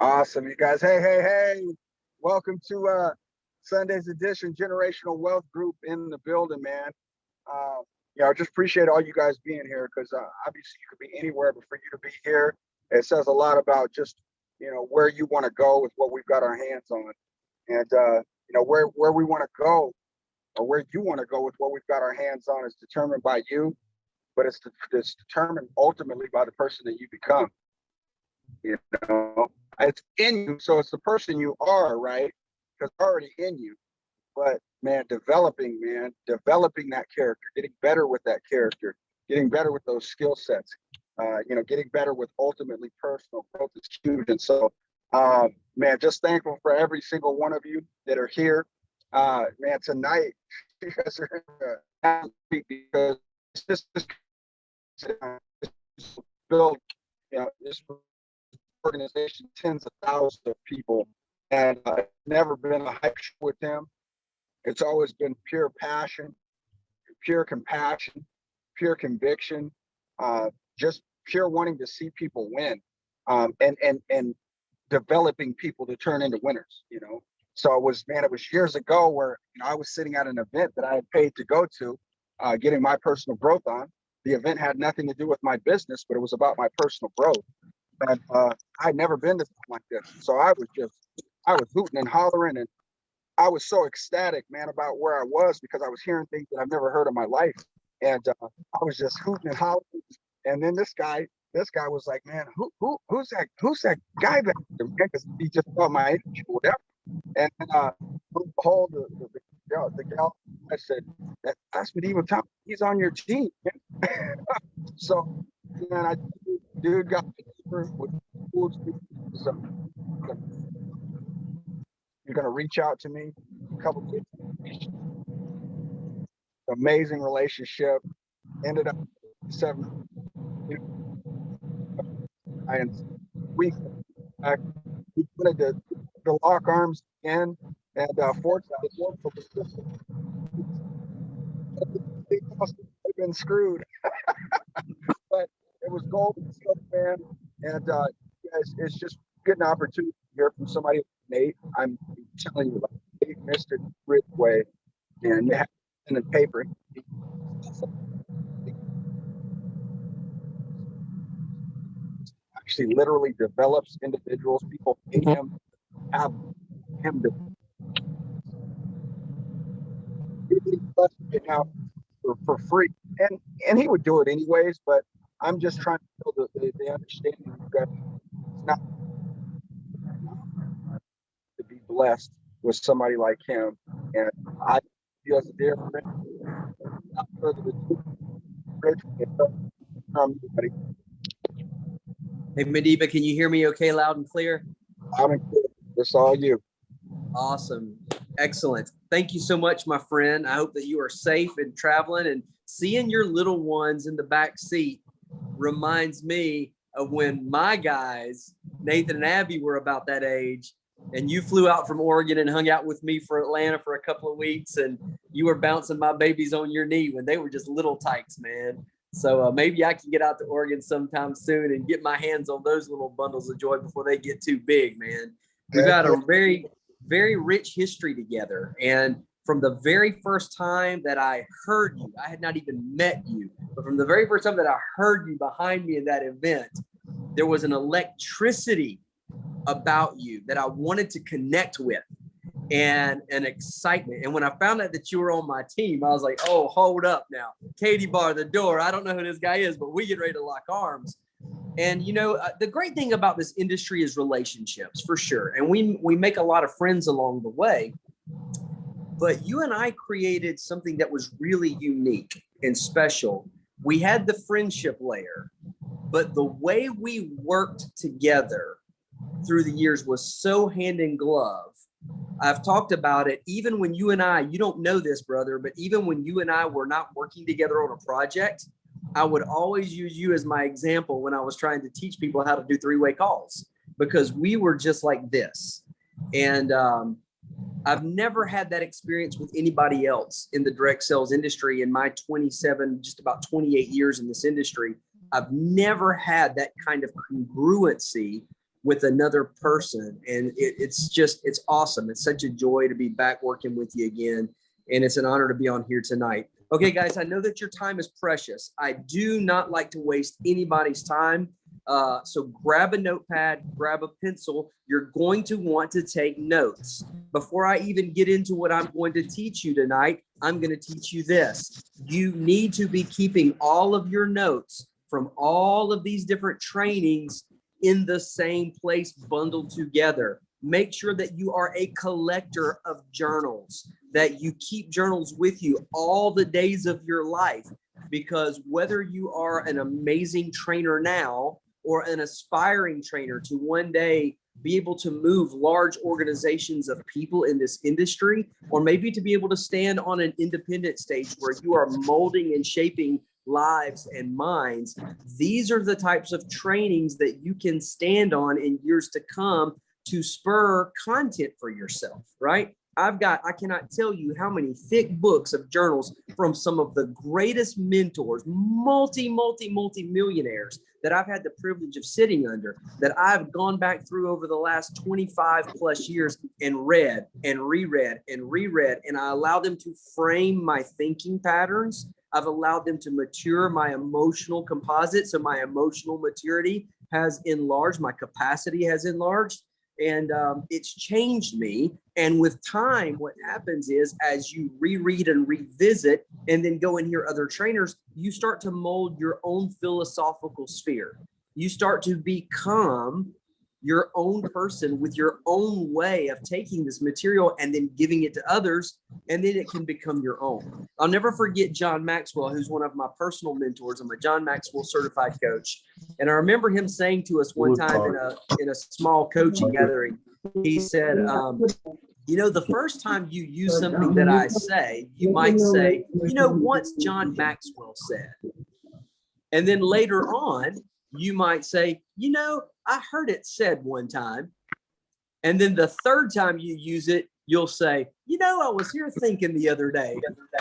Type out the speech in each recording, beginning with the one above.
Awesome, you guys. Hey. Welcome to Sunday's edition, Generational Wealth Group in the building, man. I just appreciate all you guys being here because obviously you could be anywhere, but for you to be here, it says a lot about just, where you want to go with what we've got our hands on. And, where we want to go or where you want to go with what we've got our hands on is determined by you, but it's determined ultimately by the person that you become. It's in you, so it's the person you are, right? Because it's already in you. But man, developing that character, getting better with that character, getting better with those skill sets, getting better with ultimately personal growth is huge. And so, man, just thankful for every single one of you that are here. Man, tonight, you guys are happy because this build, this organization, tens of thousands of people, and never been a hype show with them. It's always been pure passion, pure compassion, pure conviction, just pure wanting to see people win, and developing people to turn into winners. So it was years ago where I was sitting at an event that I had paid to go to, getting my personal growth on. The event had nothing to do with my business, but it was about my personal growth. And I'd never been to something like this. So I was hooting and hollering, and I was so ecstatic, man, about where I was because I was hearing things that I've never heard in my life. And I was just hooting and hollering. And then this guy was like, man, who's that guy back there? Because he just thought my energy or whatever. And behold, the gal, I said, that's Medieval Tom. He's on your team. So, man, dude got with so you're gonna reach out to me a couple of amazing relationship, ended up 7 and we wanted to lock arms again, and fortunately I've been screwed. But it was golden stuff, man. And guys, it's just getting an opportunity to hear from somebody like Nate. I'm telling you, like Nate, Mr. Ridgeway, and you have pen and paper. Actually, literally develops individuals. People pay him, have him to now for free, and he would do it anyways. But I'm just trying to build the understanding that it's not to be blessed with somebody like him. And I feel as a dear friend, not further ado, Hey, Mediba, can you hear me okay, loud and clear? Loud and clear. It's all you. Awesome. Excellent. Thank you so much, my friend. I hope that you are safe and traveling, and seeing your little ones in the back seat reminds me of when my guys, Nathan and Abby, were about that age, and you flew out from Oregon and hung out with me for Atlanta for a couple of weeks, and you were bouncing my babies on your knee when they were just little tykes, man. So maybe I can get out to Oregon sometime soon and get my hands on those little bundles of joy before they get too big, man. We've had a very, very rich history together. And from the very first time that I heard you, I had not even met you, but from the very first time that I heard you behind me in that event, there was an electricity about you that I wanted to connect with, and an excitement. And when I found out that you were on my team, I was like, oh, hold up now. Katie bar the door. I don't know who this guy is, but we get ready to lock arms. And, the great thing about this industry is relationships, for sure. And we make a lot of friends along the way. But you and I created something that was really unique and special. We had the friendship layer, but the way we worked together through the years was so hand in glove. I've talked about it. Even when you and I, you don't know this, brother, but even when you and I were not working together on a project, I would always use you as my example when I was trying to teach people how to do three-way calls, because we were just like this. And I've never had that experience with anybody else in the direct sales industry in my 27, just about 28 years in this industry. I've never had that kind of congruency with another person. And it's awesome. It's such a joy to be back working with you again. And it's an honor to be on here tonight. Okay, guys, I know that your time is precious. I do not like to waste anybody's time. So grab a notepad, grab a pencil. You're going to want to take notes. Before I even get into what I'm going to teach you tonight, I'm going to teach you this. You need to be keeping all of your notes from all of these different trainings in the same place, bundled together. Make sure that you are a collector of journals, that you keep journals with you all the days of your life, because whether you are an amazing trainer now or an aspiring trainer to one day be able to move large organizations of people in this industry, or maybe to be able to stand on an independent stage where you are molding and shaping lives and minds, these are the types of trainings that you can stand on in years to come to spur content for yourself, right? I cannot tell you how many thick books of journals from some of the greatest mentors, multi-millionaires that I've had the privilege of sitting under, that I've gone back through over the last 25 plus years and read and reread and reread. And I allow them to frame my thinking patterns. I've allowed them to mature my emotional composite. So my emotional maturity has enlarged, my capacity has enlarged. And it's changed me. And with time, what happens is, as you reread and revisit and then go and hear other trainers, you start to mold your own philosophical sphere. You start to become your own person with your own way of taking this material and then giving it to others, and then it can become your own. I'll never forget John Maxwell, who's one of my personal mentors. I'm a John Maxwell certified coach. And I remember him saying to us one time in a small coaching gathering, he said, you know, the first time you use something that I say, you might say, you know, once John Maxwell said. And then later on, you might say, you know, I heard it said one time. And then the third time you use it, you'll say, you know, I was here thinking the other day.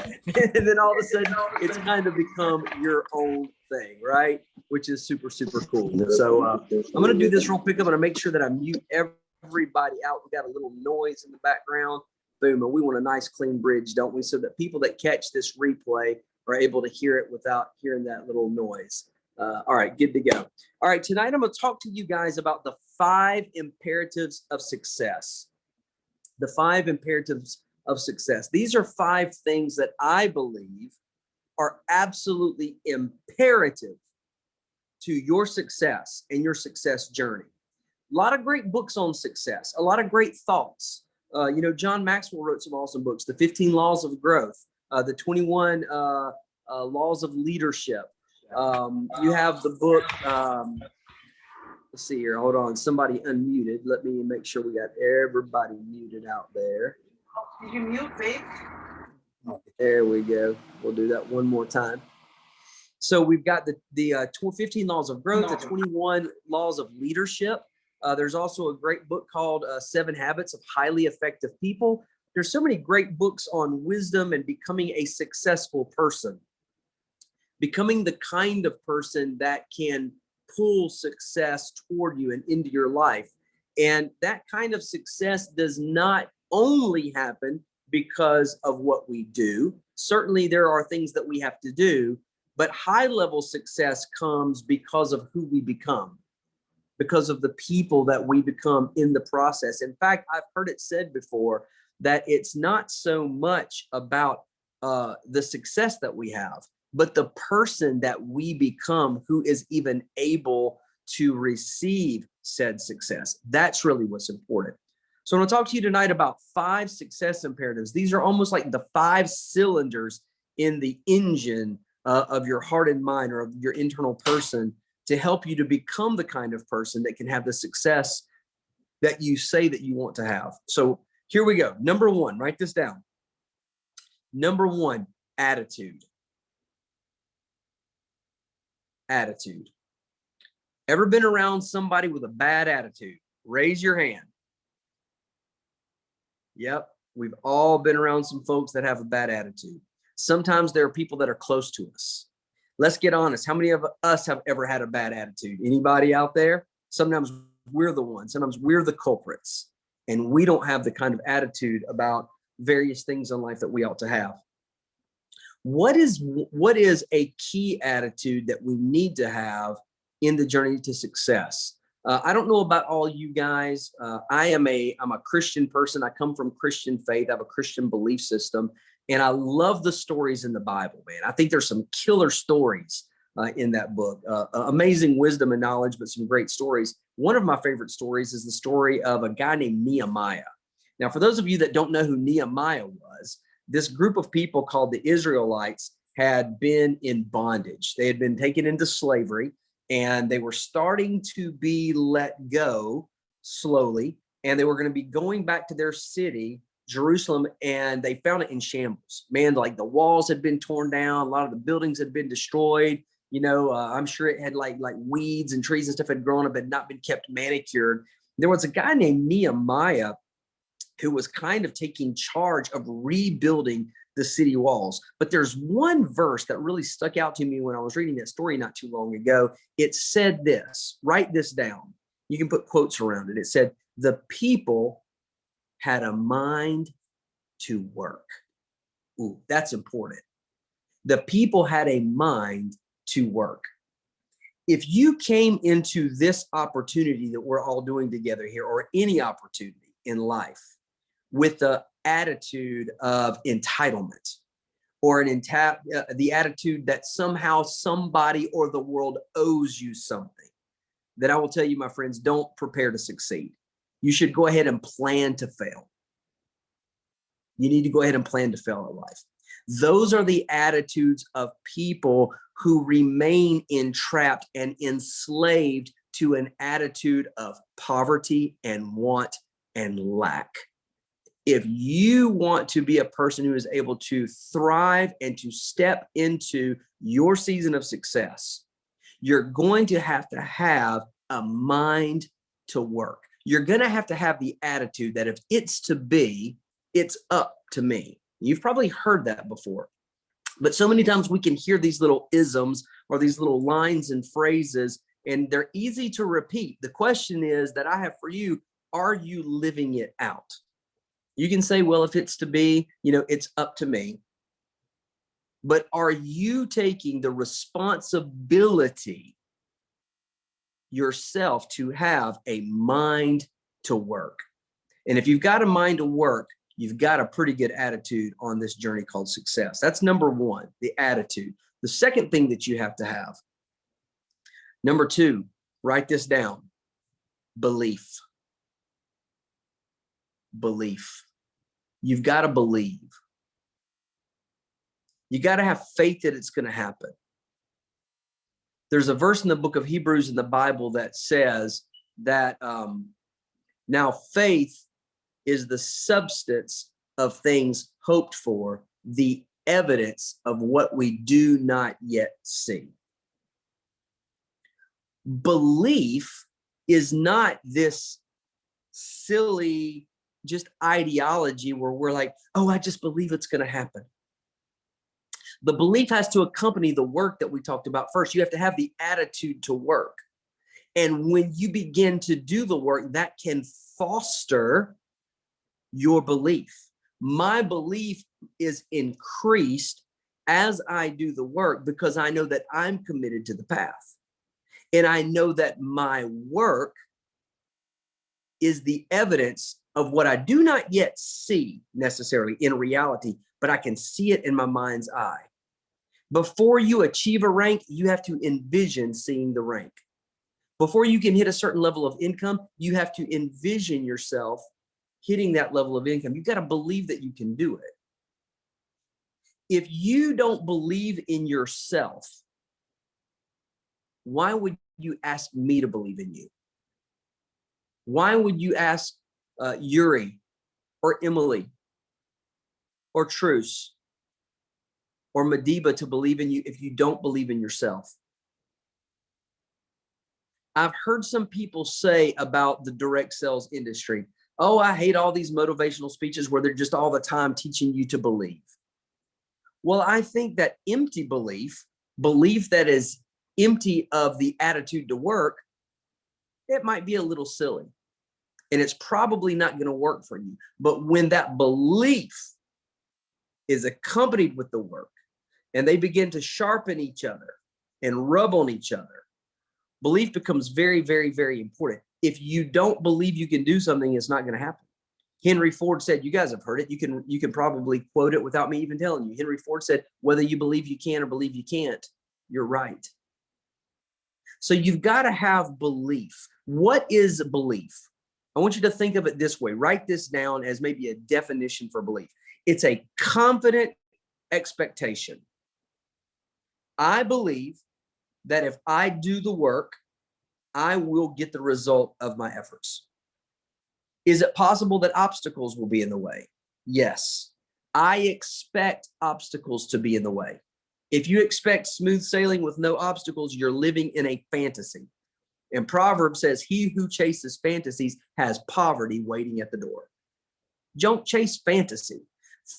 And then all of a sudden, it's kind of become your own thing, right? Which is super, super cool. So I'm going to do this real quick. I'm going to make sure that I mute everybody out. We got a little noise in the background. Boom. And we want a nice, clean bridge, don't we? So that people that catch this replay are able to hear it without hearing that little noise. All right, good to go. All right, tonight I'm going to talk to you guys about the 5 imperatives of success. The 5 imperatives of success. These are 5 things that I believe are absolutely imperative to your success and your success journey. A lot of great books on success, a lot of great thoughts. You know, John Maxwell wrote some awesome books, The 15 Laws of Growth, The 21 Laws of Leadership. You have the book, let's see here, hold on, somebody unmuted. Let me make sure we got everybody muted out there. Did you mute, babe? There we go. We'll do that one more time. So we've got the 15 Laws of Growth, the 21 Laws of Leadership. There's also a great book called 7 Habits of Highly Effective People. There's so many great books on wisdom and becoming a successful person. Becoming the kind of person that can pull success toward you and into your life. And that kind of success does not only happen because of what we do. Certainly there are things that we have to do, but high level success comes because of who we become, because of the people that we become in the process. In fact, I've heard it said before that it's not so much about the success that we have, but the person that we become who is even able to receive said success. That's really what's important. So I'm going to talk to you tonight about 5 success imperatives. These are almost like the 5 cylinders in the engine of your heart and mind, or of your internal person, to help you to become the kind of person that can have the success that you say that you want to have. So here we go. Number 1, write this down. Number 1, attitude. Attitude. Ever been around somebody with a bad attitude? Raise your hand. Yep, we've all been around some folks that have a bad attitude. Sometimes there are people that are close to us. Let's get honest. How many of us have ever had a bad attitude? Anybody out there? Sometimes we're the ones. Sometimes we're the culprits, and we don't have the kind of attitude about various things in life that we ought to have. What is a key attitude that we need to have in the journey to success? I don't know about all you guys. I'm a Christian person. I come from Christian faith. I have a Christian belief system, and I love the stories in the Bible, man. I think there's some killer stories in that book. Amazing wisdom and knowledge, but some great stories. One of my favorite stories is the story of a guy named Nehemiah. Now, for those of you that don't know who Nehemiah was, this group of people called the Israelites had been in bondage. They had been taken into slavery, and they were starting to be let go slowly, and they were going to be going back to their city, Jerusalem, and they found it in shambles. Man, like the walls had been torn down, a lot of the buildings had been destroyed. I'm sure it had like weeds and trees and stuff had grown up, had not been kept manicured. There was a guy named Nehemiah who was kind of taking charge of rebuilding the city walls. But there's one verse that really stuck out to me when I was reading that story not too long ago. It said this, write this down. You can put quotes around it. It said, the people had a mind to work. Ooh, that's important. The people had a mind to work. If you came into this opportunity that we're all doing together here, or any opportunity in life, with the attitude of entitlement, or the attitude that somehow somebody or the world owes you something, then I will tell you, my friends, don't prepare to succeed. You should go ahead and plan to fail. You need to go ahead and plan to fail at life. Those are the attitudes of people who remain entrapped and enslaved to an attitude of poverty and want and lack. If you want to be a person who is able to thrive and to step into your season of success, you're going to have a mind to work. You're going to have the attitude that if it's to be, it's up to me. You've probably heard that before, but so many times we can hear these little isms or these little lines and phrases, and they're easy to repeat. The question is that I have for you, are you living it out? You can say, well, if it's to be, it's up to me. But are you taking the responsibility yourself to have a mind to work? And if you've got a mind to work, you've got a pretty good attitude on this journey called success. That's number one, the attitude. The second thing that you have to have, number two, write this down, belief. Belief. You've got to believe. You got to have faith that it's going to happen. There's a verse in the book of Hebrews in the Bible that says that now faith is the substance of things hoped for, the evidence of what we do not yet see. Belief is not this silly just ideology where we're like, oh, I just believe it's going to happen. The belief has to accompany the work that we talked about first. You have to have the attitude to work. And when you begin to do the work, that can foster your belief. My belief is increased as I do the work because I know that I'm committed to the path. And I know that my work is the evidence of what I do not yet see necessarily in reality, but I can see it in my mind's eye. Before you achieve a rank, you have to envision seeing the rank. Before you can hit a certain level of income, you have to envision yourself hitting that level of income. You've got to believe that you can do it. If you don't believe in yourself, why would you ask me to believe in you? Why would you ask Yuri or Emily or Truce or Madiba to believe in you if you don't believe in yourself? I've heard some people say about the direct sales industry, oh, I hate all these motivational speeches where they're just all the time teaching you to believe. Well, I think that empty belief that is empty of the attitude to work, it might be a little silly and it's probably not going to work for you. But when that belief is accompanied with the work and they begin to sharpen each other and rub on each other, belief becomes very, very, very important. If you don't believe you can do something, it's not going to happen. Henry Ford said, you guys have heard it. You can probably quote it without me even telling you. Henry Ford said, whether you believe you can or believe you can't, you're right. So you've got to have belief. What is belief? I want you to think of it this way. Write this down as maybe a definition for belief. It's a confident expectation. I believe that if I do the work, I will get the result of my efforts. Is it possible that obstacles will be in the way? Yes. I expect obstacles to be in the way. If you expect smooth sailing with no obstacles, you're living in a fantasy. And Proverbs says, he who chases fantasies has poverty waiting at the door. Don't chase fantasy.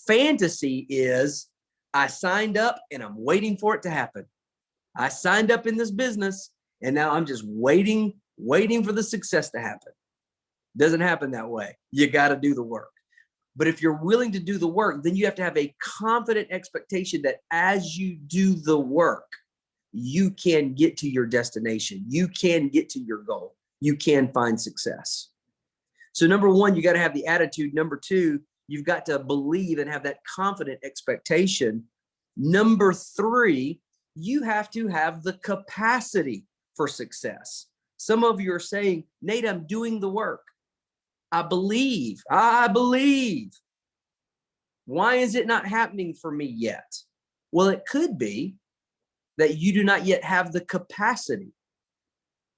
Fantasy is, I signed up and I'm waiting for it to happen. I signed up in this business and now I'm just waiting for the success to happen. Doesn't happen that way. You got to do the work. But if you're willing to do the work, then you have to have a confident expectation that as you do the work, you can get to your destination. You can get to your goal. You can find success. So number one, you got to have the attitude. Number two, you've got to believe and have that confident expectation. Number three, you have to have the capacity for success. Some of you are saying, Nate, I'm doing the work. I believe. Why is it not happening for me yet? Well, it could be that you do not yet have the capacity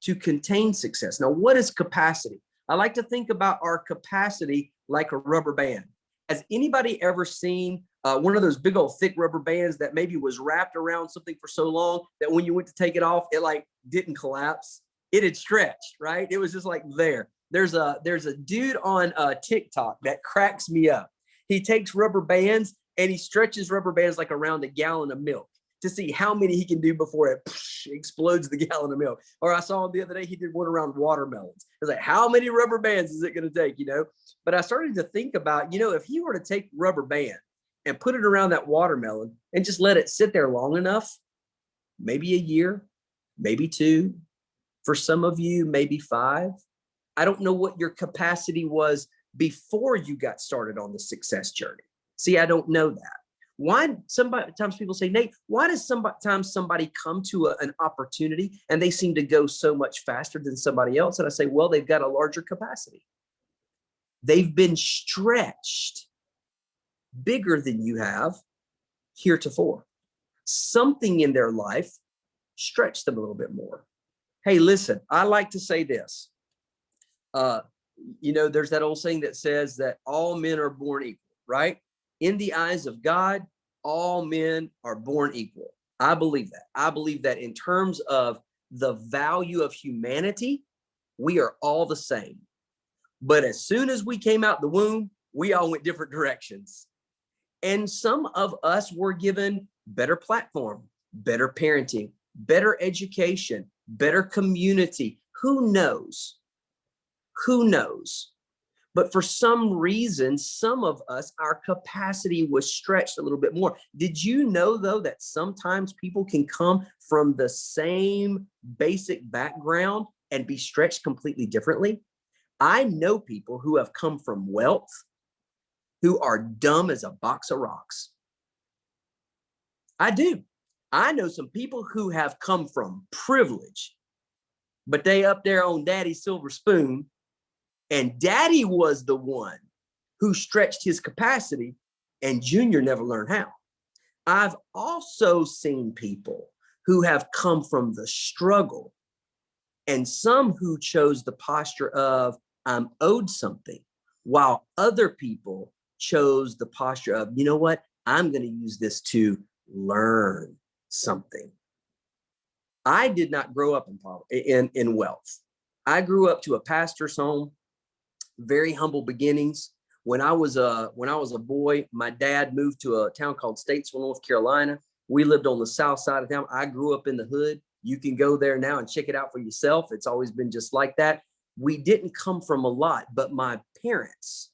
to contain success. Now, what is capacity? I like to think about our capacity like a rubber band. Has anybody ever seen one of those big old thick rubber bands that maybe was wrapped around something for so long that when you went to take it off, it like didn't collapse? It had stretched, right? It was just like there. There's a dude on TikTok that cracks me up. He takes rubber bands and he stretches rubber bands like around a gallon of milk to see how many he can do before it explodes the gallon of milk. Or I saw him the other day, he did one around watermelons. I was like, how many rubber bands is it going to take, But I started to think about, if he were to take rubber band and put it around that watermelon and just let it sit there long enough, maybe a year, maybe 2, for some of you, maybe 5. I don't know what your capacity was before you got started on the success journey. See, I don't know that. Why sometimes people say, Nate, why does sometimes somebody come to an opportunity and they seem to go so much faster than somebody else? And I say, well, they've got a larger capacity. They've been stretched bigger than you have heretofore. Something in their life stretched them a little bit more. Hey, listen, I like to say this. There's that old saying that says that all men are born equal, right? In the eyes of God, all men are born equal. I believe that. I believe that in terms of the value of humanity, we are all the same. But as soon as we came out the womb, we all went different directions. And some of us were given better platform, better parenting, better education, better community. Who knows? Who knows? But for some reason, some of us, our capacity was stretched a little bit more. Did you know, though, that sometimes people can come from the same basic background and be stretched completely differently? I know people who have come from wealth who are dumb as a box of rocks. I do. I know some people who have come from privilege, but they up there on daddy's silver spoon. And daddy was the one who stretched his capacity and Junior never learned how. I've also seen people who have come from the struggle and some who chose the posture of I'm owed something, while other people chose the posture of, you know what, I'm going to use this to learn something. I did not grow up in wealth. I grew up to a pastor's home. Very humble beginnings. When I was a boy, my dad moved to a town called Statesville, North Carolina. We lived on the south side of town. I grew up in the hood. You can go there now and check it out for yourself. It's always been just like that. We didn't come from a lot, but my parents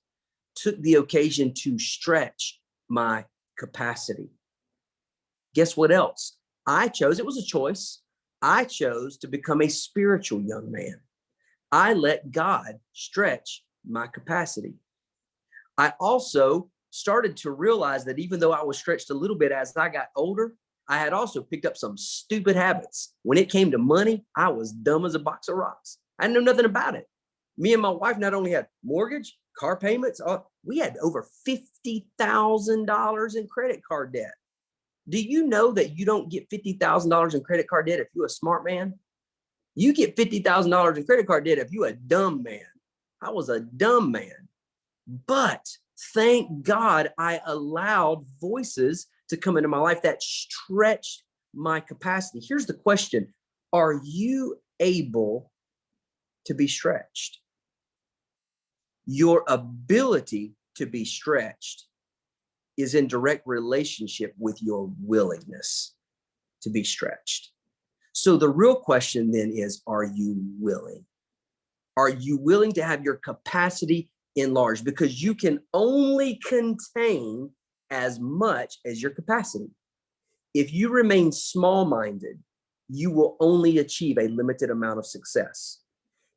took the occasion to stretch my capacity. Guess what else? It was a choice. I chose to become a spiritual young man. I let God stretch my capacity. I also started to realize that even though I was stretched a little bit as I got older, I had also picked up some stupid habits. When it came to money, I was dumb as a box of rocks. I knew nothing about it. Me and my wife not only had mortgage, car payments, we had over $50,000 in credit card debt. Do you know that you don't get $50,000 in credit card debt if you're a smart man? You get $50,000 in credit card debt if you're a dumb man. I was a dumb man. But thank God I allowed voices to come into my life that stretched my capacity. Here's the question. Are you able to be stretched? Your ability to be stretched is in direct relationship with your willingness to be stretched. So the real question then is, are you willing? Are you willing to have your capacity enlarged? Because you can only contain as much as your capacity. If you remain small-minded, you will only achieve a limited amount of success.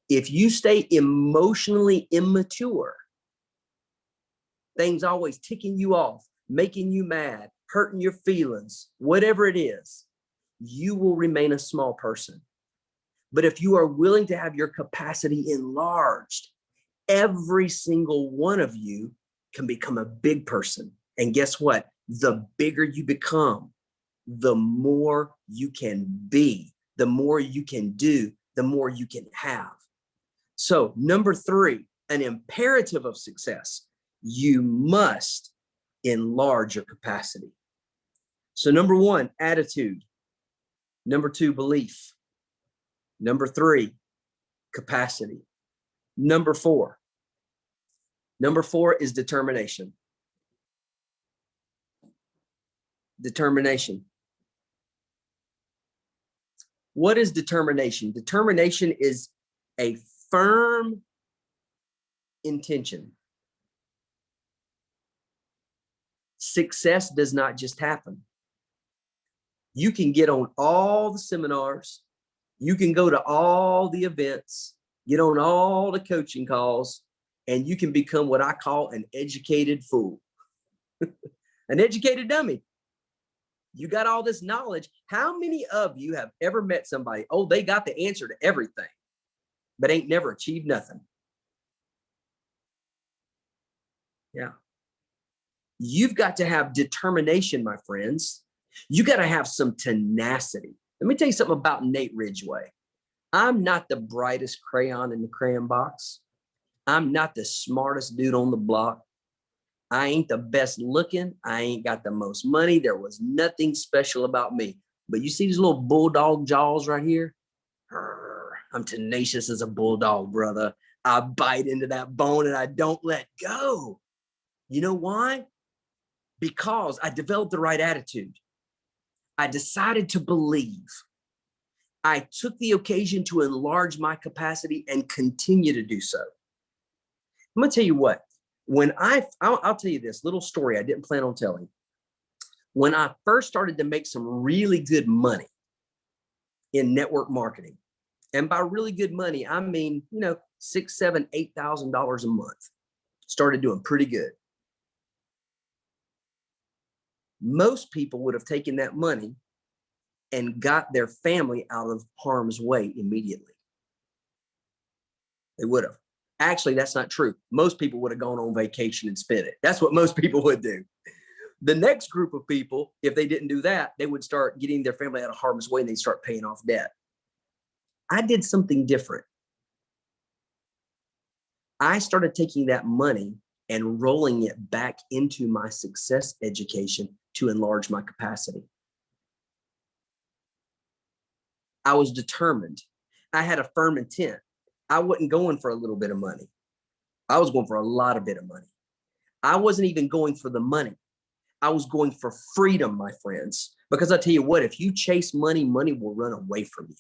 If you stay emotionally immature, things always ticking you off, making you mad, hurting your feelings, whatever it is, you will remain a small person. But if you are willing to have your capacity enlarged, every single one of you can become a big person. And guess what? The bigger you become, the more you can be, the more you can do, the more you can have. So number 3, an imperative of success, you must enlarge your capacity. So number 1, attitude. Number 2, belief. Number 3, capacity. Number 4 is determination. Determination. What is determination? Determination is a firm intention. Success does not just happen. You can get on all the seminars. You can go to all the events, get on all the coaching calls, and you can become what I call an educated fool, an educated dummy. You got all this knowledge. How many of you have ever met somebody, oh, they got the answer to everything, but ain't never achieved nothing? Yeah. You've got to have determination, my friends. You got to have some tenacity. Let me tell you something about Nate Ridgeway. I'm not the brightest crayon in the crayon box. I'm not the smartest dude on the block. I ain't the best looking. I ain't got the most money. There was nothing special about me. But you see these little bulldog jaws right here? I'm tenacious as a bulldog, brother. I bite into that bone and I don't let go. You know why? Because I developed the right attitude. I decided to believe. I took the occasion to enlarge my capacity and continue to do so. I'm going to tell you what, I'll tell you this little story I didn't plan on telling. When I first started to make some really good money in network marketing, and by really good money, I mean, $6,000, $7,000, $8,000 a month, started doing pretty good. Most people would have taken that money and got their family out of harm's way immediately. They would have. Actually, that's not true. Most people would have gone on vacation and spent it. That's what most people would do. The next group of people, if they didn't do that, they would start getting their family out of harm's way and they'd start paying off debt. I did something different. I started taking that money and rolling it back into my success education to enlarge my capacity. I was determined. I had a firm intent. I wasn't going for a little bit of money. I was going for a lot of bit of money. I wasn't even going for the money. I was going for freedom, my friends. Because I tell you what, if you chase money, money will run away from you.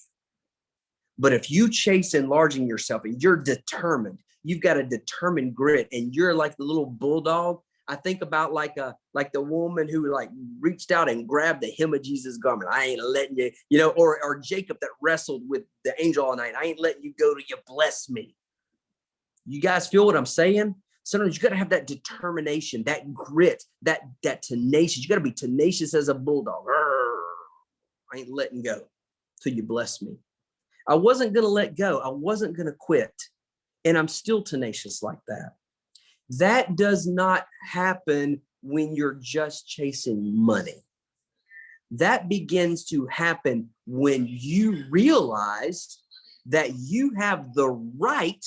But if you chase enlarging yourself and you're determined, you've got a determined grit, and you're like the little bulldog. I think about like the woman who like reached out and grabbed the hem of Jesus' garment. I ain't letting you, you know, or Jacob that wrestled with the angel all night. I ain't letting you go till you bless me. You guys feel what I'm saying? Sometimes you got to have that determination, that grit, that tenacious. You got to be tenacious as a bulldog. I ain't letting go till you bless me. I wasn't going to let go. I wasn't going to quit. And I'm still tenacious like that. That does not happen when you're just chasing money. That begins to happen when you realize that you have the right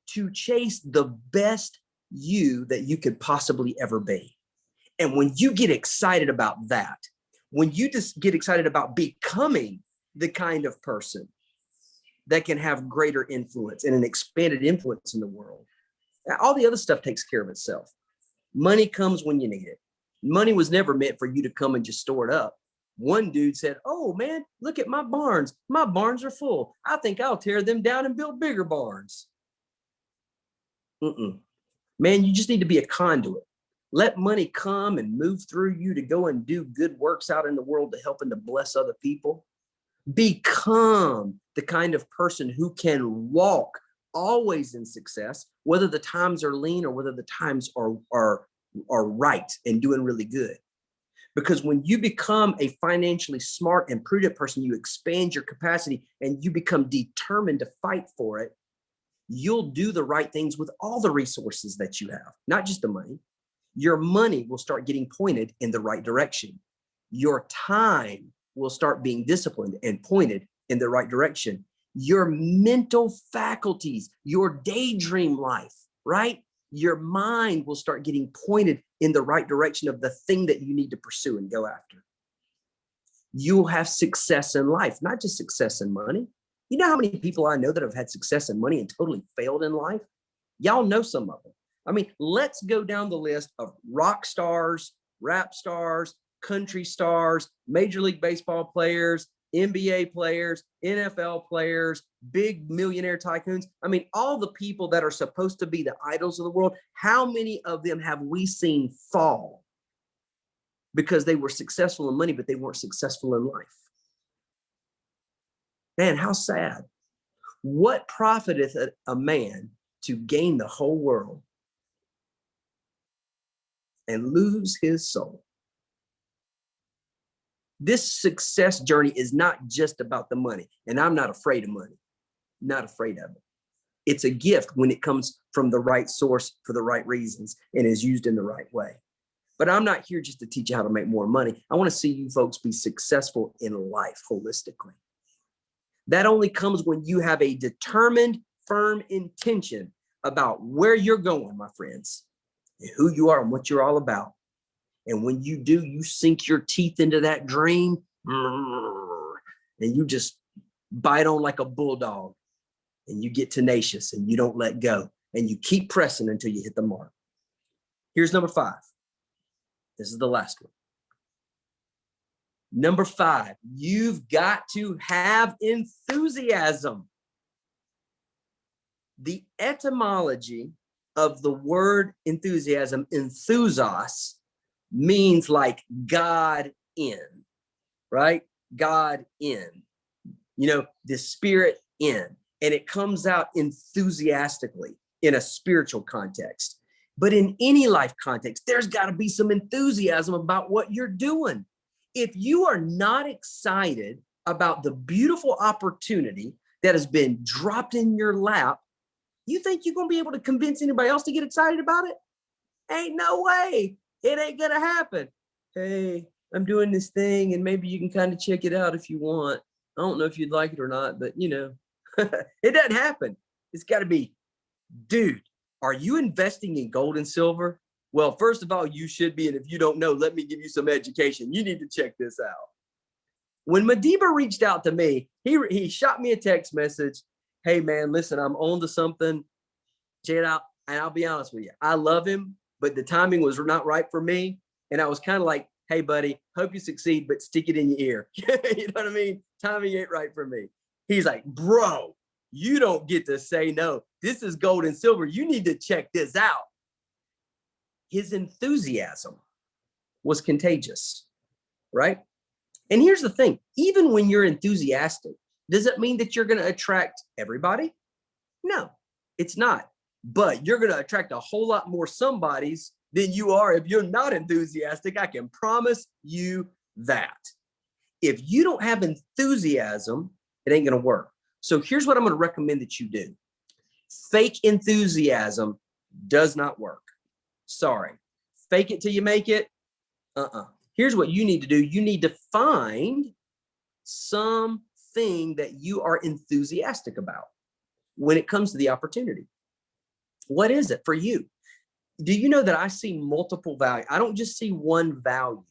to chase the best you that you could possibly ever be. And when you get excited about that, when you just get excited about becoming the kind of person that can have greater influence and an expanded influence in the world, all the other stuff takes care of itself. Money comes when you need it. Money was never meant for you to come and just store it up. One dude said, "Oh man, look at my barns. My barns are full. I think I'll tear them down and build bigger barns." Man, you just need to be a conduit. Let money come and move through you to go and do good works out in the world to help and to bless other people. Become the kind of person who can walk always in success, whether the times are lean or whether the times are right and doing really good. Because when you become a financially smart and prudent person, you expand your capacity and you become determined to fight for it. You'll do the right things with all the resources that you have, not just the money. Your money will start getting pointed in the right direction. Your time will start being disciplined and pointed in the right direction. Your mental faculties, your daydream life, right? Your mind will start getting pointed in the right direction of the thing that you need to pursue and go after. You'll have success in life, not just success in money. You know how many people I know that have had success in money and totally failed in life? Y'all know some of them. I mean, let's go down the list of rock stars, rap stars, country stars, Major League Baseball players, NBA players, NFL players, big millionaire tycoons. I mean, all the people that are supposed to be the idols of the world, how many of them have we seen fall because they were successful in money, but they weren't successful in life? Man, how sad. What profiteth a man to gain the whole world and lose his soul? This success journey is not just about the money, and I'm not afraid of money, not afraid of it. It's a gift when it comes from the right source for the right reasons and is used in the right way. But I'm not here just to teach you how to make more money. I want to see you folks be successful in life holistically. That only comes when you have a determined, firm intention about where you're going, my friends, and who you are and what you're all about. And when you do, you sink your teeth into that dream and you just bite on like a bulldog and you get tenacious and you don't let go and you keep pressing until you hit the mark. Here's number 5. This is the last one. Number 5, you've got to have enthusiasm. The etymology of the word enthusiasm, enthousos, means like God in, right? God in, you know, the spirit in, and it comes out enthusiastically in a spiritual context. But in any life context, there's got to be some enthusiasm about what you're doing. If you are not excited about the beautiful opportunity that has been dropped in your lap, you think you're going to be able to convince anybody else to get excited about it? Ain't no way. It ain't going to happen. Hey, I'm doing this thing and maybe you can kind of check it out if you want. I don't know if you'd like it or not, but you know, it doesn't happen. It's got to be, dude, are you investing in gold and silver? Well, first of all, you should be. And if you don't know, let me give you some education. You need to check this out. When Madiba reached out to me, he shot me a text message. Hey, man, listen, I'm on to something. Check it out. And I'll be honest with you. I love him, but the timing was not right for me. And I was kind of like, hey, buddy, hope you succeed, but stick it in your ear. You know what I mean? Timing ain't right for me. He's like, bro, you don't get to say no. This is gold and silver. You need to check this out. His enthusiasm was contagious, right? And here's the thing, even when you're enthusiastic, does it mean that you're going to attract everybody? No, it's not. But you're going to attract a whole lot more somebodies than you are if you're not enthusiastic. I can promise you that. If you don't have enthusiasm, it ain't going to work. So here's what I'm going to recommend that you do. Fake enthusiasm does not work. Sorry. Fake it till you make it. Here's what you need to do. You need to find something that you are enthusiastic about when it comes to the opportunity. What is it for you? Do you know that I see multiple value? I don't just see one value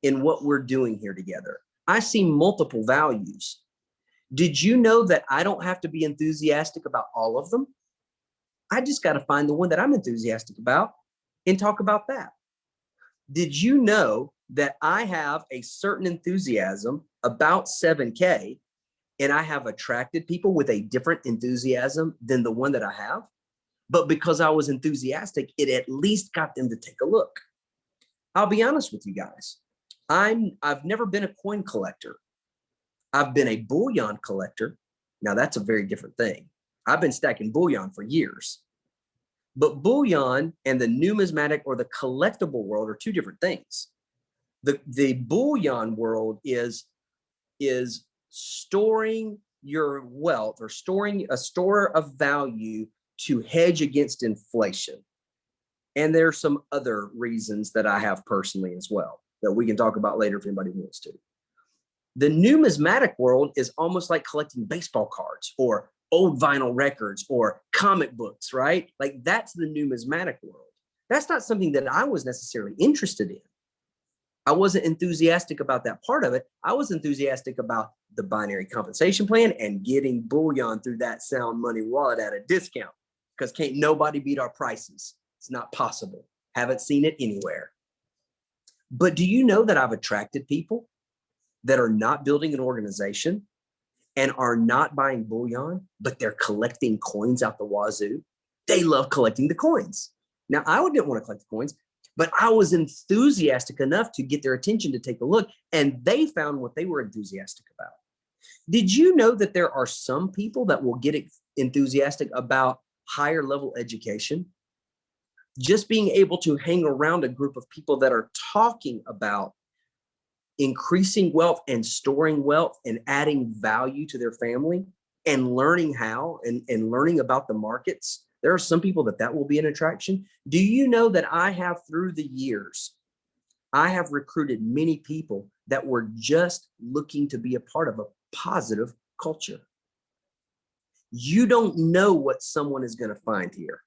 in what we're doing here together. I see multiple values. Did you know that I don't have to be enthusiastic about all of them? I just got to find the one that I'm enthusiastic about and talk about that. Did you know that I have a certain enthusiasm about 7K, and I have attracted people with a different enthusiasm than the one that I have? But because I was enthusiastic, it at least got them to take a look. I'll be honest with you guys. I've never been a coin collector. I've been a bullion collector. Now that's a very different thing. I've been stacking bullion for years. But bullion and the numismatic or the collectible world are two different things. The bullion world is storing your wealth or storing a store of value to hedge against inflation. And there are some other reasons that I have personally as well that we can talk about later if anybody wants to. The numismatic world is almost like collecting baseball cards or old vinyl records or comic books, right? Like that's the numismatic world. That's not something that I was necessarily interested in. I wasn't enthusiastic about that part of it. I was enthusiastic about the binary compensation plan and getting bullion through that sound money wallet at a discount because can't nobody beat our prices. It's not possible. Haven't seen it anywhere. But do you know that I've attracted people that are not building an organization and are not buying bullion, but they're collecting coins out the wazoo? They love collecting the coins. Now, I didn't want to collect the coins, but I was enthusiastic enough to get their attention to take a look, and they found what they were enthusiastic about. Did you know that there are some people that will get enthusiastic about higher level education? Just being able to hang around a group of people that are talking about increasing wealth and storing wealth and adding value to their family and learning how and learning about the markets. There are some people that will be an attraction. Do you know that I have through the years, I have recruited many people that were just looking to be a part of a positive culture. You don't know what someone is going to find here,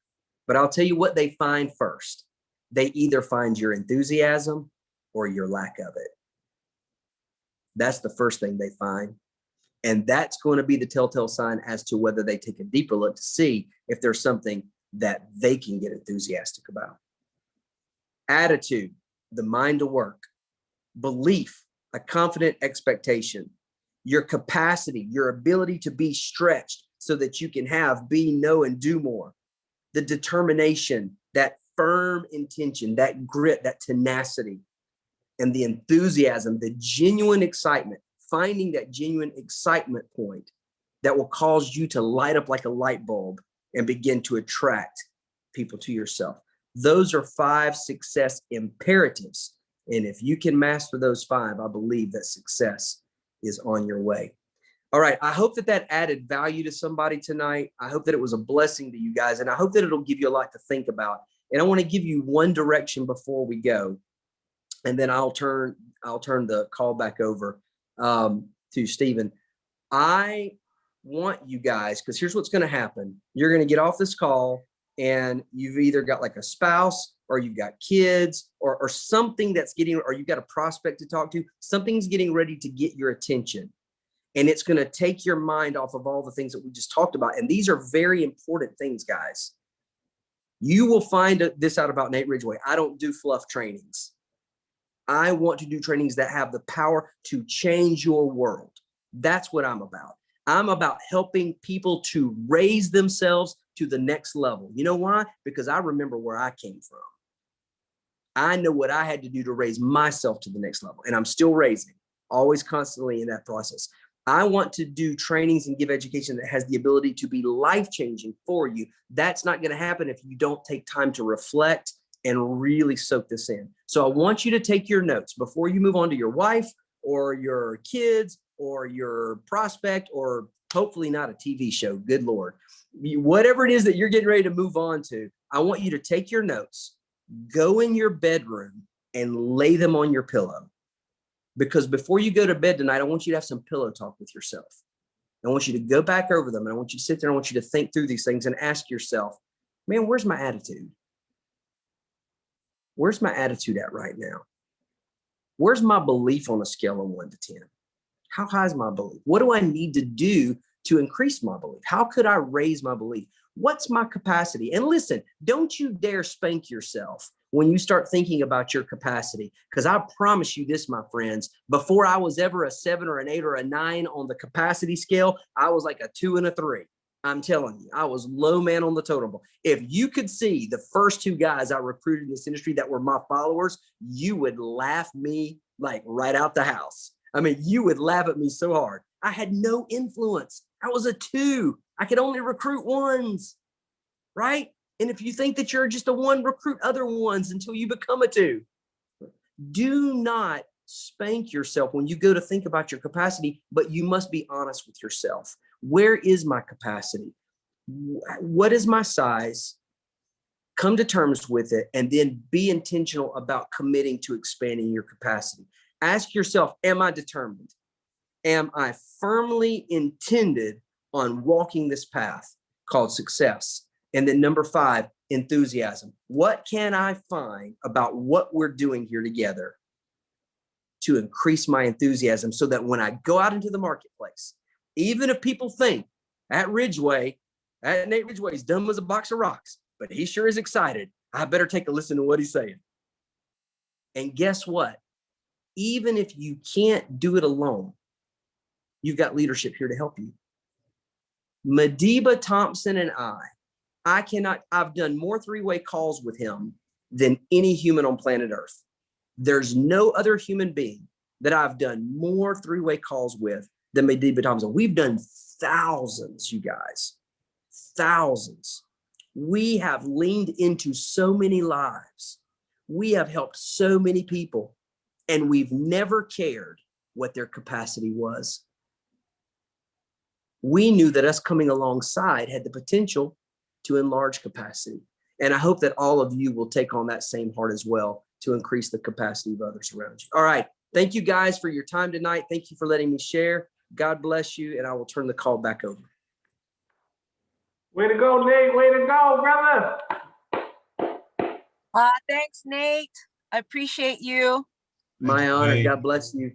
but I'll tell you what they find first. They either find your enthusiasm or your lack of it. That's the first thing they find. And that's going to be the telltale sign as to whether they take a deeper look to see if there's something that they can get enthusiastic about. Attitude, the mind to work. Belief, a confident expectation. Your capacity, your ability to be stretched so that you can be, know, and do more. The determination, that firm intention, that grit, that tenacity, and the enthusiasm, the genuine excitement, finding that genuine excitement point that will cause you to light up like a light bulb and begin to attract people to yourself. Those are 5 success imperatives. And if you can master those 5, I believe that success is on your way. All right. I hope that added value to somebody tonight. I hope that it was a blessing to you guys. And I hope that it'll give you a lot to think about. And I want to give you one direction before we go. And then I'll turn the call back over to Stephen. I want you guys, because here's what's going to happen. You're going to get off this call and you've either got like a spouse or you've got kids or something that's getting, or you've got a prospect to talk to. Something's getting ready to get your attention. And it's going to take your mind off of all the things that we just talked about. And these are very important things, guys. You will find this out about Nate Ridgeway. I don't do fluff trainings. I want to do trainings that have the power to change your world. That's what I'm about. I'm about helping people to raise themselves to the next level. You know why? Because I remember where I came from. I know what I had to do to raise myself to the next level, and I'm still raising, always constantly in that process. I want to do trainings and give education that has the ability to be life-changing for you. That's not going to happen if you don't take time to reflect and really soak this in. So I want you to take your notes before you move on to your wife or your kids or your prospect, or hopefully not a TV show. Good Lord. Whatever it is that you're getting ready to move on to, I want you to take your notes, go in your bedroom and lay them on your pillow. Because before you go to bed tonight, I want you to have some pillow talk with yourself. I want you to go back over them, and I want you to sit there. I want you to think through these things and ask yourself, man, where's my attitude? Where's my attitude at right now? Where's my belief on a scale of 1 to 10? How high is my belief? What do I need to do to increase my belief? How could I raise my belief? What's my capacity? And listen, don't you dare spank yourself when you start thinking about your capacity. Because I promise you this, my friends, before I was ever a 7 or an 8 or a 9 on the capacity scale, I was like a 2 and a 3. I'm telling you, I was low man on the totem pole. If you could see the first 2 guys I recruited in this industry that were my followers, you would laugh me like right out the house. I mean, you would laugh at me so hard. I had no influence. I was a 2. I could only recruit 1s, right? And if you think that you're just a 1, recruit other 1s until you become a 2. Do not spank yourself when you go to think about your capacity, but you must be honest with yourself. Where is my capacity? What is my size? Come to terms with it, and then be intentional about committing to expanding your capacity. Ask yourself, am I determined? Am I firmly intended on walking this path called success? And then number 5, enthusiasm. What can I find about what we're doing here together to increase my enthusiasm so that when I go out into the marketplace, even if people think at Ridgeway, that Nate Ridgeway is dumb as a box of rocks, but he sure is excited, I better take a listen to what he's saying. And guess what? Even if you can't do it alone, you've got leadership here to help you. Madiba Thompson and I've done more 3-way calls with him than any human on planet Earth. There's no other human being that I've done more 3-way calls with than Madiba Thompson. We've done thousands, you guys, thousands. We have leaned into so many lives. We have helped so many people, and we've never cared what their capacity was. We knew that us coming alongside had the potential to enlarge capacity. And I hope that all of you will take on that same heart as well to increase the capacity of others around you. All right. Thank you guys for your time tonight. Thank you for letting me share. God bless you. And I will turn the call back over. Way to go, Nate. Way to go, brother. Thanks, Nate. I appreciate you. My honor. God bless you.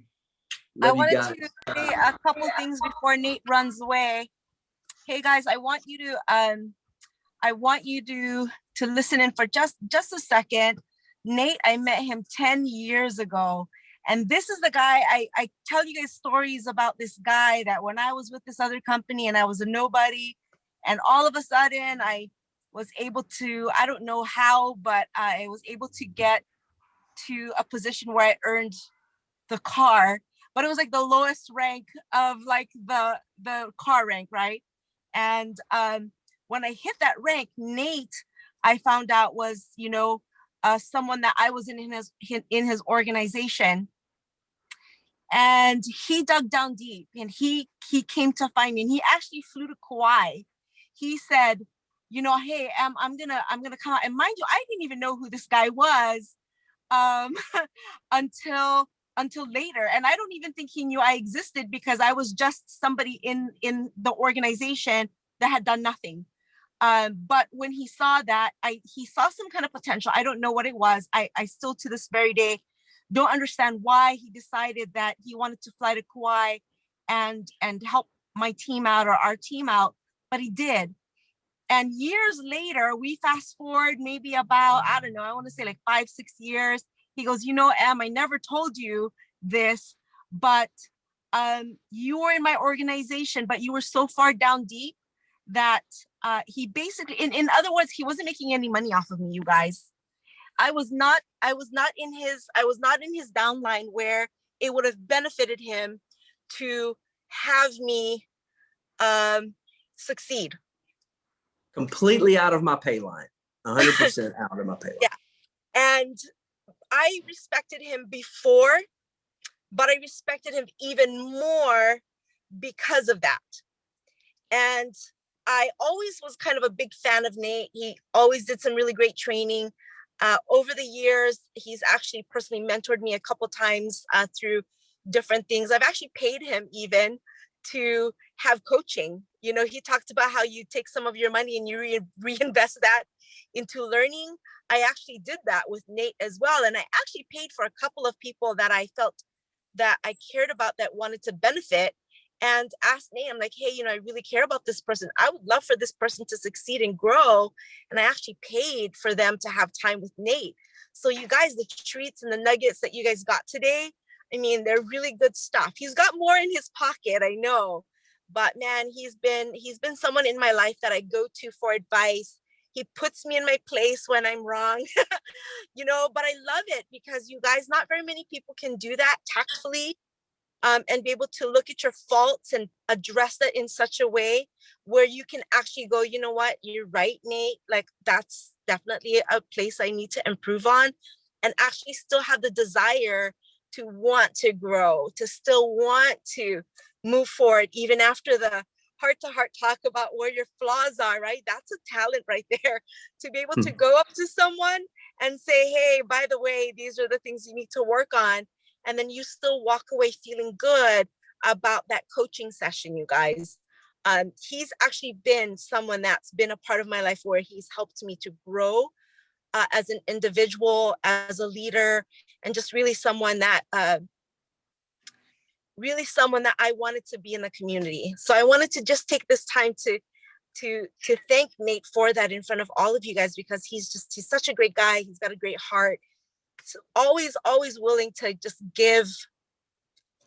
I Love you wanted guys. to say a couple things before Nate runs away. Hey guys, I want you to listen in for just a second. Nate, I met him 10 years ago. And this is the guy, I tell you guys stories about this guy that when I was with this other company and I was a nobody, and all of a sudden I was able to, I don't know how, but I was able to get to a position where I earned the car, but it was like the lowest rank of like the car rank, right? And when I hit that rank, Nate, I found out was, someone that I was in his organization. And he dug down deep and he came to find me, and he actually flew to Kauai. He said, hey, I'm gonna come out. And mind you, I didn't even know who this guy was until later. And I don't even think he knew I existed, because I was just somebody in the organization that had done nothing. But when he saw that, he saw some kind of potential. I don't know what it was. I still to this very day don't understand why he decided that he wanted to fly to Kauai and help my team out, or our team out, but he did. And years later, we fast forward maybe about, I don't know, I want to say like 5-6 years. He goes, Em, I never told you this, but you were in my organization, but you were so far down deep that he basically, in other words, he wasn't making any money off of me, you guys. I was not in his downline where it would have benefited him to have me succeed. Completely out of my pay line. 100% out of my pay line. Yeah. And I respected him before, but I respected him even more because of that. And I always was kind of a big fan of Nate. He always did some really great training. Over the years, he's actually personally mentored me a couple times through different things. I've actually paid him even to have coaching. You know, he talked about how you take some of your money and you reinvest that into learning. I actually did that with Nate as well. And I actually paid for a couple of people that I felt that I cared about that wanted to benefit, and asked Nate, I'm like, hey, you know, I really care about this person. I would love for this person to succeed and grow. And I actually paid for them to have time with Nate. So you guys, the treats and the nuggets that you guys got today, I mean, they're really good stuff. He's got more in his pocket, I know, but man, he's been someone in my life that I go to for advice. He puts me in my place when I'm wrong, you know, but I love it because you guys, not very many people can do that tactfully, and be able to look at your faults and address that in such a way where you can actually go, you know what, you're right, Nate, like that's definitely a place I need to improve on, and actually still have the desire to want to grow, to still want to move forward, even after the heart-to-heart talk about where your flaws are, right? That's a talent right there, to be able to go up to someone and say, hey, by the way, these are the things you need to work on. And then you still walk away feeling good about that coaching session, you guys. He's actually been someone that's been a part of my life where he's helped me to grow as an individual, as a leader, and just really someone that I wanted to be in the community. So I wanted to just take this time to thank Nate for that in front of all of you guys, because he's such a great guy. He's got a great heart. Always willing to just give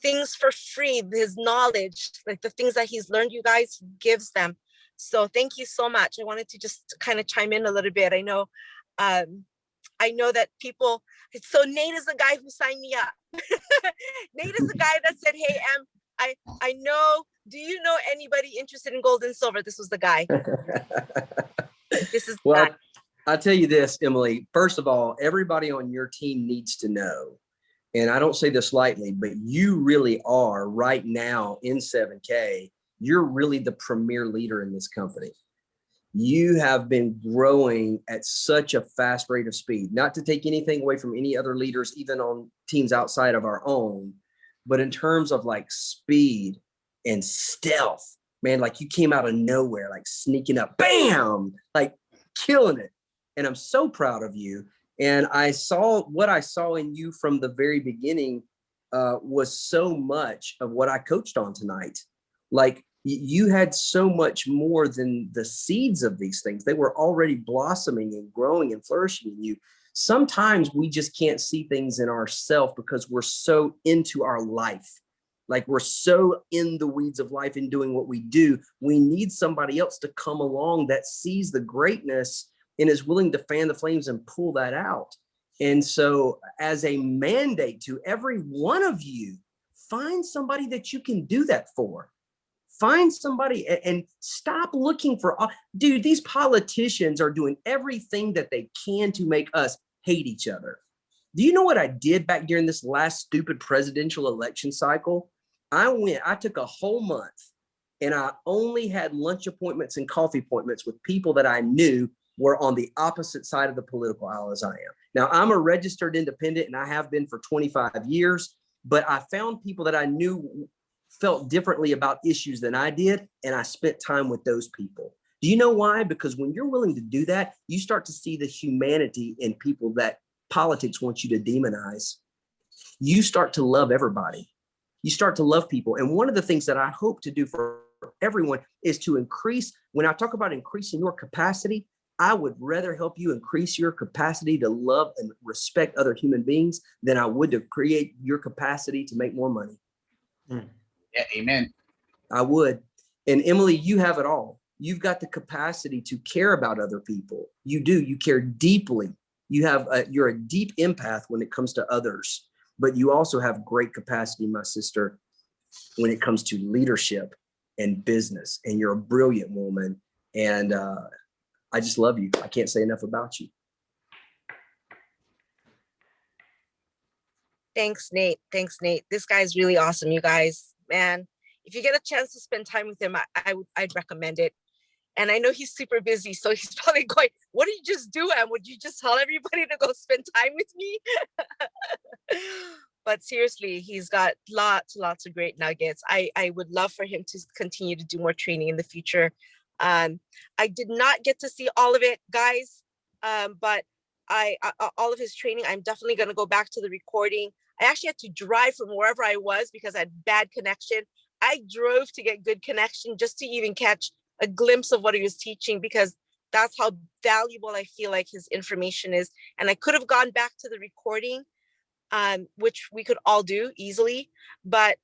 things for free, his knowledge, like the things that he's learned, you guys, he gives them. So thank you so much. I wanted to just kind of chime in a little bit. I know that people, so Nate is the guy who signed me up. Nate is the guy that said, hey, I know, do you know anybody interested in gold and silver? This was the guy. This is well, I'll tell you this, Emily. First of all, everybody on your team needs to know, and I don't say this lightly, but you really are right now in 7K. You're really the premier leader in this company. You have been growing at such a fast rate of speed, not to take anything away from any other leaders, even on teams outside of our own, but in terms of like speed and stealth, man, like you came out of nowhere, like sneaking up, bam, like killing it. And I'm so proud of you. And what I saw in you from the very beginning was so much of what I coached on tonight. Like you had so much more than the seeds of these things. They were already blossoming and growing and flourishing in you. Sometimes we just can't see things in ourselves because we're so into our life. Like we're so in the weeds of life and doing what we do. We need somebody else to come along that sees the greatness and is willing to fan the flames and pull that out. And so as a mandate to every one of you, find somebody that you can do that for. Find somebody and stop looking for, dude, these politicians are doing everything that they can to make us hate each other. Do you know what I did back during this last stupid presidential election cycle? I took a whole month and I only had lunch appointments and coffee appointments with people that I knew were on the opposite side of the political aisle as I am. Now, I'm a registered independent and I have been for 25 years, but I found people that I knew felt differently about issues than I did, and I spent time with those people. Do you know why? Because when you're willing to do that, you start to see the humanity in people that politics wants you to demonize. You start to love everybody. You start to love people. And one of the things that I hope to do for everyone is to increase, when I talk about increasing your capacity, I would rather help you increase your capacity to love and respect other human beings than I would to create your capacity to make more money. Yeah, amen. I would. And Emily, you have it all. You've got the capacity to care about other people. You do. You care deeply. You're a deep empath when it comes to others, but you also have great capacity, my sister, when it comes to leadership and business. And you're a brilliant woman. And I just love you. I can't say enough about you. Thanks, Nate. Thanks, Nate. This guy's really awesome, you guys. Man, if you get a chance to spend time with him, I'd recommend it. And I know he's super busy, so he's probably going, what did you just do, Em? Would you just tell everybody to go spend time with me? But seriously, he's got lots of great nuggets. I would love for him to continue to do more training in the future. I did not get to see all of it, guys, but all of his training, I'm definitely going to go back to the recording. I actually had to drive from wherever I was because I had bad connection. I drove to get good connection just to even catch a glimpse of what he was teaching, because that's how valuable I feel like his information is. And I could have gone back to the recording, which we could all do easily, but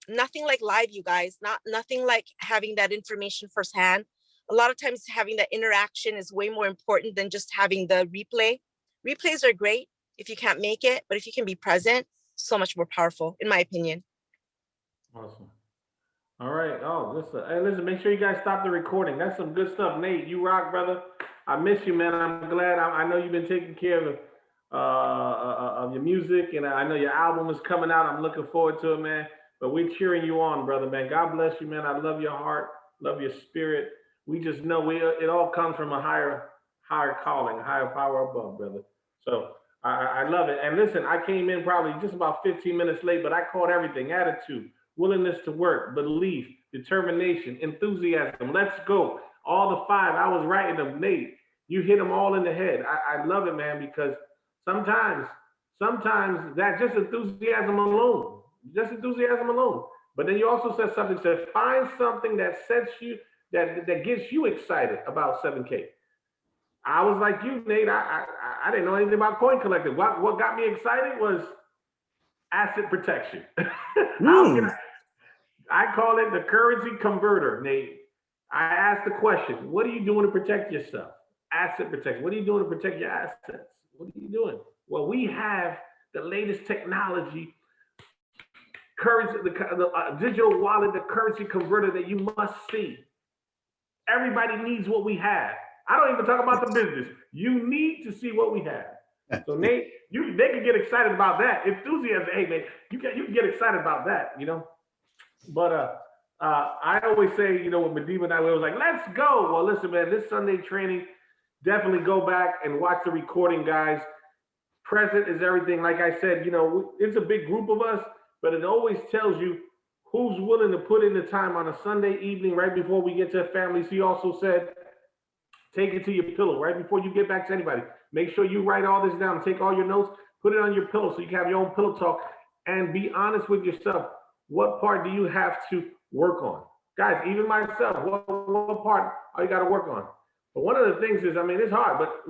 nothing like live, you guys. Nothing like having that information firsthand. A lot of times having that interaction is way more important than just having the replay. Replays are great if you can't make it, but if you can be present, so much more powerful, in my opinion. Awesome. All right. Oh, listen. Hey, listen, make sure you guys stop the recording. That's some good stuff. Nate, you rock, brother. I miss you, man. I'm glad. I know you've been taking care of your music, and I know your album is coming out. I'm looking forward to it, man. But we're cheering you on, brother, man. God bless you, man. I love your heart, love your spirit. We just know it all comes from a higher calling, a higher power above, brother. So I love it. And listen, I came in probably just about 15 minutes late, but I caught everything: attitude, willingness to work, belief, determination, enthusiasm. Let's go. All the 5, I was writing them. Nate, you hit them all in the head. I love it, man, because sometimes that just enthusiasm alone. But then you also said something, said find something that sets you, that gets you excited about 7K. I was like you, Nate. I didn't know anything about coin collecting. What got me excited was asset protection. I call it the currency converter, Nate. I asked the question, what are you doing to protect yourself? Asset protection. What are you doing to protect your assets? What are you doing? Well, we have the latest technology, currency, the digital wallet, the currency converter that you must see. Everybody needs what we have. I don't even talk about the business. You need to see what we have. So Nate, they can get excited about that. Enthusiasm, hey man, you can get excited about that, you know. But I always say, you know, with Medina and I, we was like, let's go. Well, listen, man, this Sunday training, definitely go back and watch the recording, guys. Present is everything. Like I said, you know, it's a big group of us, but it always tells you who's willing to put in the time on a Sunday evening right before we get to families. He also said, take it to your pillow right before you get back to anybody. Make sure you write all this down, take all your notes, put it on your pillow so you can have your own pillow talk, and be honest with yourself. What part do you have to work on? Guys, even myself, what part are you got to work on? But one of the things is, I mean, it's hard, but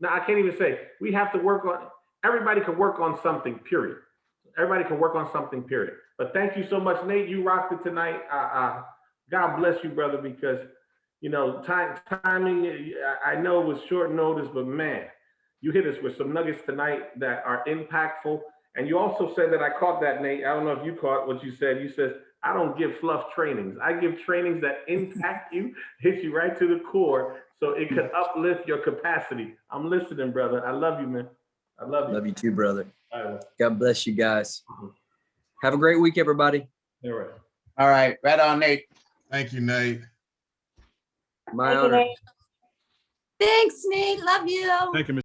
I can't even say, we have to work on, everybody can work on something, period. Everybody can work on something, period. But thank you so much, Nate. You rocked it tonight. God bless you, brother, because, you know, timing, I know it was short notice, but man, you hit us with some nuggets tonight that are impactful. And you also said that, I caught that, Nate. I don't know if you caught what you said. You said, I don't give fluff trainings. I give trainings that impact you, hit you right to the core, so it could uplift your capacity. I'm listening, brother. I love you, man. I love you. Love you too, brother. All right. God bless you guys. Have a great week, everybody. All right. All right. Right on, Nate. Thank you, Nate. My honor. Thanks, Nate. Love you. Thank you, Mr.